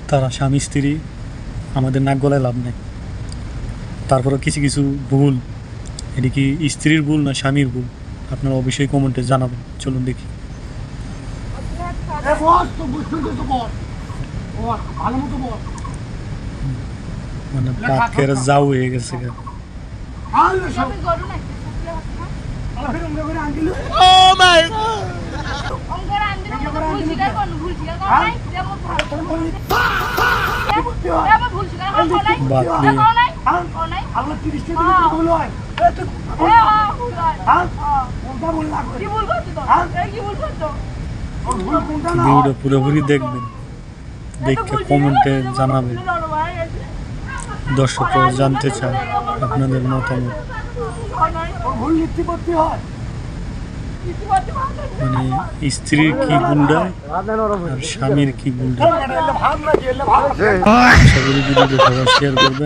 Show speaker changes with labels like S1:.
S1: তারা স্বামী স্ত্রী, আমাদের নাক গলায় লাভ নেই। তারপরে কিছু কিছু ভুল, এটি কি স্ত্রীর ভুল না স্বামীর ভুল, আপনারা অবশ্যই কমেন্টে জানাবেন। চলুন দেখি। মানে ভাত খেয়ে যাও হয়ে গেছে। ভিডিওটা পুরোপুরি দেখবেন, দেখে কমেন্টে জানাবেন। দর্শকরা জানতে চায় আপনাদের মতামত। মানে স্ত্রীর কি গুন্ডা আর স্বামীর কি গুন্ডা। আশা করি ভিডিওটা সবাই শেয়ার করবেন।